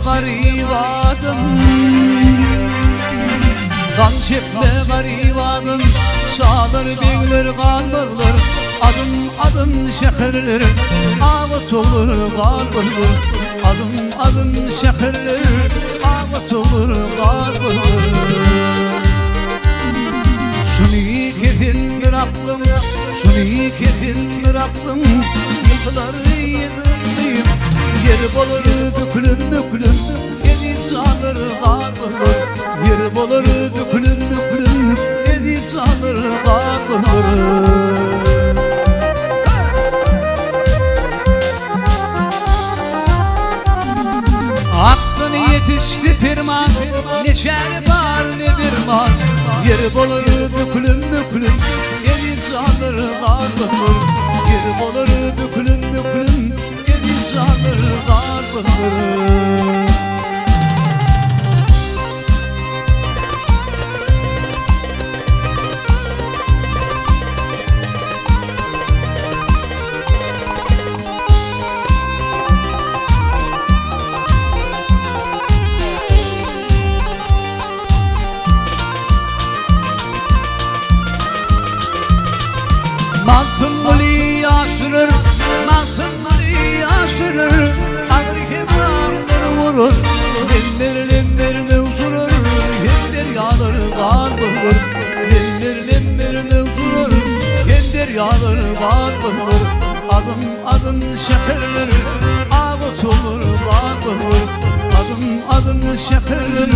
garibadım, kan çekme garibadım. Çağlar beyler kalmalılar, adım adım şehirler ağıt olur kalmalılar. Adım adım şehirler ağıt olur kalmalılar. Şunu kefindir aklım, şunu kefindir aklım. Yıkıları yıkıldıyım, yer bolur bükülüm bükülüm. Yedi çağlar kalmalılar, yer bolur bükülüm bükülüm. Yedi çağlar kalmalılar. Aklını yetişti firman, ne şer var ne dirman. Yer bolur bükülüm bükülüm, yedi çağlar kalmalılar. Yer bolur bükülüm bükülüm, yedi çağlar kalmalılar. Masumları yaşırır, masumları yaşırır. Ağır kemanları vurur, lemlerine uçurur. Hem deryaları kalmalılar, lemlerine uçurur. Hem deryaları kalmalılar. Adım adım şehirler ağıt olur kalmalılar. Adım adım şehirler